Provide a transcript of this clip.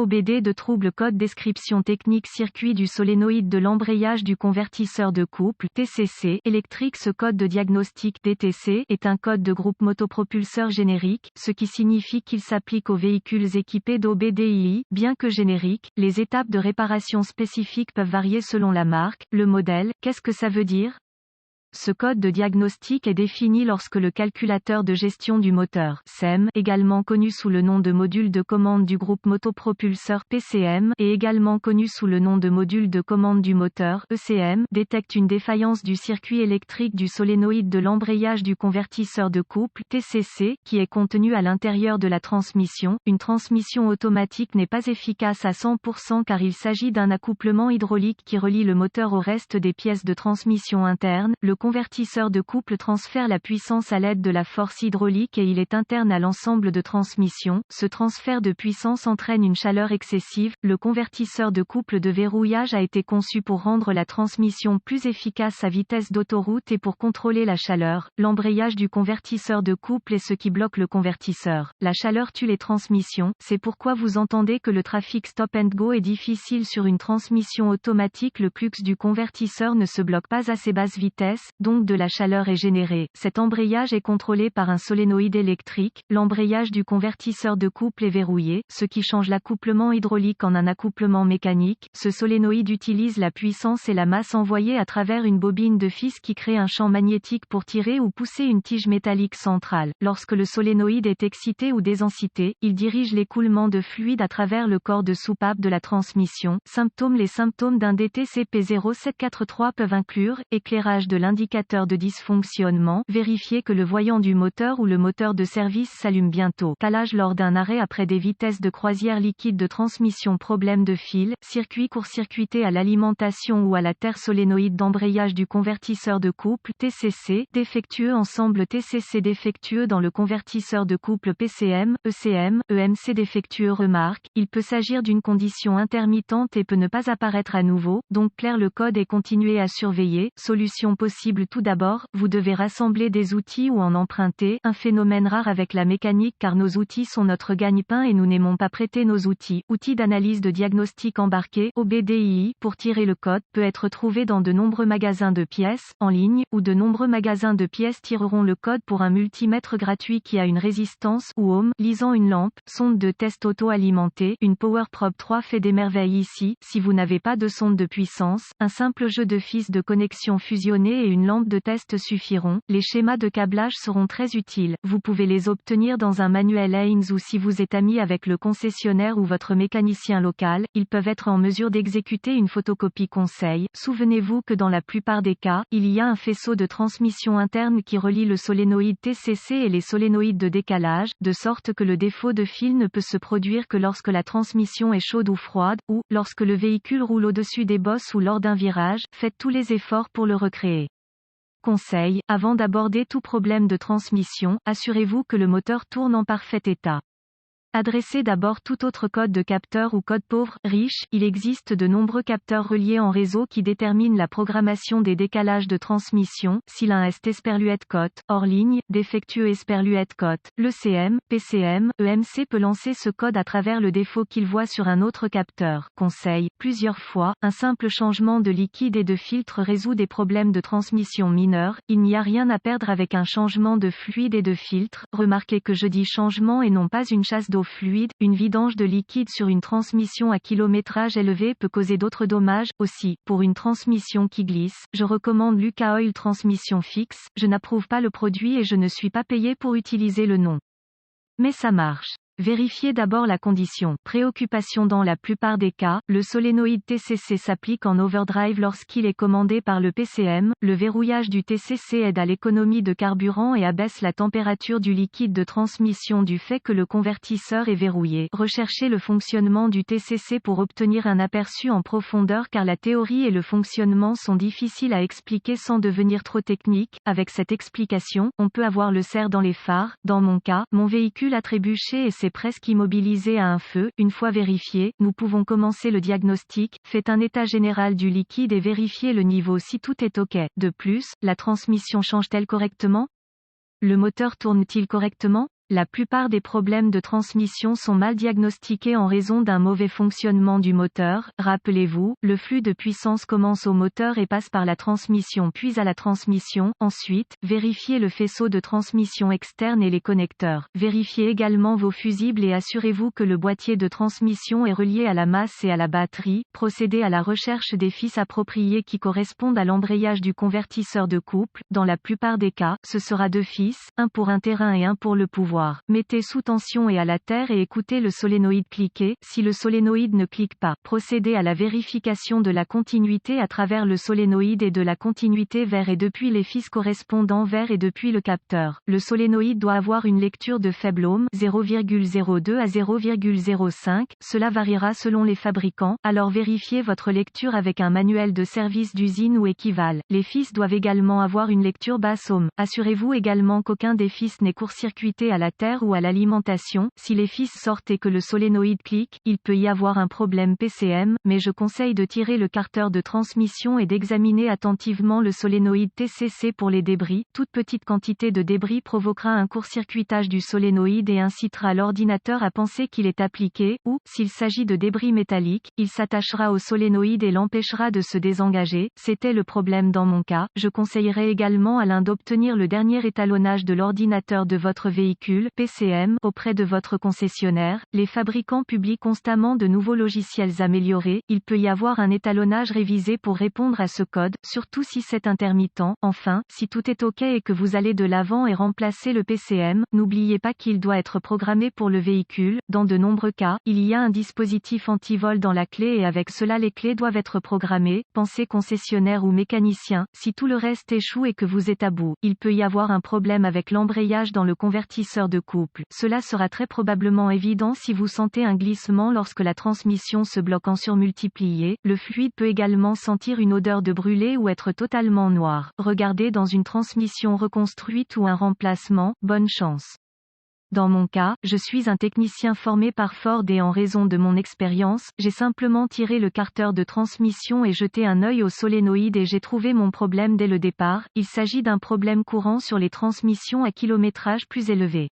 OBD de trouble code description technique circuit du solénoïde de l'embrayage du convertisseur de couple TCC électrique. Ce code de diagnostic DTC est un code de groupe motopropulseur générique, ce qui signifie qu'il s'applique aux véhicules équipés d'OBDII. Bien que générique, les étapes de réparation spécifiques peuvent varier selon la marque, le modèle. Qu'est-ce que ça veut dire ? Ce code de diagnostic est défini lorsque le calculateur de gestion du moteur (CEM), également connu sous le nom de module de commande du groupe motopropulseur PCM, et également connu sous le nom de module de commande du moteur ECM, détecte une défaillance du circuit électrique du solénoïde de l'embrayage du convertisseur de couple TCC, qui est contenu à l'intérieur de la transmission. Une transmission automatique n'est pas efficace à 100% car il s'agit d'un accouplement hydraulique qui relie le moteur au reste des pièces de transmission interne. Le convertisseur de couple transfère la puissance à l'aide de la force hydraulique et il est interne à l'ensemble de transmission. Ce transfert de puissance entraîne une chaleur excessive. Le convertisseur de couple de verrouillage a été conçu pour rendre la transmission plus efficace à vitesse d'autoroute et pour contrôler la chaleur. L'embrayage du convertisseur de couple est ce qui bloque le convertisseur. La chaleur tue les transmissions, c'est pourquoi vous entendez que le trafic stop and go est difficile sur une transmission automatique. Le flux du convertisseur ne se bloque pas à ses basses vitesses, donc de la chaleur est générée. Cet embrayage est contrôlé par un solénoïde électrique. L'embrayage du convertisseur de couple est verrouillé, ce qui change l'accouplement hydraulique en un accouplement mécanique. Ce solénoïde utilise la puissance et la masse envoyée à travers une bobine de fils qui crée un champ magnétique pour tirer ou pousser une tige métallique centrale. Lorsque le solénoïde est excité ou désensité, il dirige l'écoulement de fluide à travers le corps de soupape de la transmission. Symptômes. Les symptômes d'un DTCP 0743 peuvent inclure éclairage de l'indicateur de dysfonctionnement, vérifier que le voyant du moteur ou le moteur de service s'allume bientôt, calage lors d'un arrêt après des vitesses de croisière, liquide de transmission, problème de fil, circuit court-circuité à l'alimentation ou à la terre, solénoïde d'embrayage du convertisseur de couple TCC, défectueux, ensemble TCC défectueux dans le convertisseur de couple PCM, ECM, EMC défectueux. Remarque, il peut s'agir d'une condition intermittente et peut ne pas apparaître à nouveau, donc clair le code et continuer à surveiller. Solution possible. Tout d'abord, vous devez rassembler des outils ou en emprunter, un phénomène rare avec la mécanique car nos outils sont notre gagne-pain et nous n'aimons pas prêter nos outils. Outils d'analyse de diagnostic embarqué OBDII pour tirer le code peut être trouvé dans de nombreux magasins de pièces, en ligne, ou de nombreux magasins de pièces tireront le code pour un multimètre gratuit qui a une résistance ou ohm, lisant une lampe, sonde de test auto-alimentée, une Power Probe 3 fait des merveilles ici. Si vous n'avez pas de sonde de puissance, un simple jeu de fils de connexion fusionnée et une lampe de test suffiront. Les schémas de câblage seront très utiles. Vous pouvez les obtenir dans un manuel Haynes ou si vous êtes ami avec le concessionnaire ou votre mécanicien local, ils peuvent être en mesure d'exécuter une photocopie. Conseil. Souvenez-vous que dans la plupart des cas, il y a un faisceau de transmission interne qui relie le solénoïde TCC et les solénoïdes de décalage, de sorte que le défaut de fil ne peut se produire que lorsque la transmission est chaude ou froide, ou, lorsque le véhicule roule au-dessus des bosses ou lors d'un virage. Faites tous les efforts pour le recréer. Conseil, avant d'aborder tout problème de transmission, assurez-vous que le moteur tourne en parfait état. Adressez d'abord tout autre code de capteur ou code pauvre, riche. Il existe de nombreux capteurs reliés en réseau qui déterminent la programmation des décalages de transmission. Si l'un est esperluette cote, hors ligne, défectueux esperluette cote, le CM, PCM, EMC peut lancer ce code à travers le défaut qu'il voit sur un autre capteur. Conseil, plusieurs fois, un simple changement de liquide et de filtre résout des problèmes de transmission mineurs. Il n'y a rien à perdre avec un changement de fluide et de filtre. Remarquez que je dis changement et non pas une chasse d'eau fluide. Une vidange de liquide sur une transmission à kilométrage élevé peut causer d'autres dommages. Aussi, pour une transmission qui glisse, je recommande Luca Oil Transmission Fixe. Je n'approuve pas le produit et je ne suis pas payé pour utiliser le nom. Mais ça marche. Vérifiez d'abord la condition. Préoccupation. Dans la plupart des cas, le solénoïde TCC s'applique en overdrive lorsqu'il est commandé par le PCM. Le verrouillage du TCC aide à l'économie de carburant et abaisse la température du liquide de transmission du fait que le convertisseur est verrouillé. Recherchez le fonctionnement du TCC pour obtenir un aperçu en profondeur car la théorie et le fonctionnement sont difficiles à expliquer sans devenir trop technique. Avec cette explication, on peut avoir le cerf dans les phares. Dans mon cas, mon véhicule a trébuché et s'est presque immobilisé à un feu. Une fois vérifié, nous pouvons commencer le diagnostic. Faites un état général du liquide et vérifiez le niveau si tout est OK. De plus, la transmission change-t-elle correctement? Le moteur tourne-t-il correctement? La plupart des problèmes de transmission sont mal diagnostiqués en raison d'un mauvais fonctionnement du moteur. Rappelez-vous, le flux de puissance commence au moteur et passe par la transmission puis à la transmission. Ensuite, vérifiez le faisceau de transmission externe et les connecteurs. Vérifiez également vos fusibles et assurez-vous que le boîtier de transmission est relié à la masse et à la batterie. Procédez à la recherche des fils appropriés qui correspondent à l'embrayage du convertisseur de couple. Dans la plupart des cas, ce sera 2 fils, un pour un terrain et un pour le pouvoir. Mettez sous tension et à la terre et écoutez le solénoïde cliquer. Si le solénoïde ne clique pas, procédez à la vérification de la continuité à travers le solénoïde et de la continuité vers et depuis les fils correspondants vers et depuis le capteur. Le solénoïde doit avoir une lecture de faible ohm, 0,02 à 0,05. Cela variera selon les fabricants, alors vérifiez votre lecture avec un manuel de service d'usine ou équivalent. Les fils doivent également avoir une lecture basse ohm. Assurez-vous également qu'aucun des fils n'est court-circuité à la terre ou à l'alimentation. Si les fils sortent et que le solénoïde clique, il peut y avoir un problème PCM, mais je conseille de tirer le carteur de transmission et d'examiner attentivement le solénoïde TCC pour les débris. Toute petite quantité de débris provoquera un court-circuitage du solénoïde et incitera l'ordinateur à penser qu'il est appliqué, ou, s'il s'agit de débris métalliques, il s'attachera au solénoïde et l'empêchera de se désengager. C'était le problème dans mon cas. Je conseillerais également à l'un d'obtenir le dernier étalonnage de l'ordinateur de votre véhicule, PCM, auprès de votre concessionnaire. Les fabricants publient constamment de nouveaux logiciels améliorés. Il peut y avoir un étalonnage révisé pour répondre à ce code, surtout si c'est intermittent. Enfin, si tout est OK et que vous allez de l'avant et remplacer le PCM, n'oubliez pas qu'il doit être programmé pour le véhicule. Dans de nombreux cas, il y a un dispositif anti-vol dans la clé et avec cela les clés doivent être programmées. Pensez concessionnaire ou mécanicien. Si tout le reste échoue et que vous êtes à bout, il peut y avoir un problème avec l'embrayage dans le convertisseur de couple. Cela sera très probablement évident si vous sentez un glissement lorsque la transmission se bloque en surmultiplié. Le fluide peut également sentir une odeur de brûlé ou être totalement noir. Regardez dans une transmission reconstruite ou un remplacement. Bonne chance. Dans mon cas, je suis un technicien formé par Ford et en raison de mon expérience, j'ai simplement tiré le carteur de transmission et jeté un œil au solénoïde et j'ai trouvé mon problème dès le départ. Il s'agit d'un problème courant sur les transmissions à kilométrage plus élevé.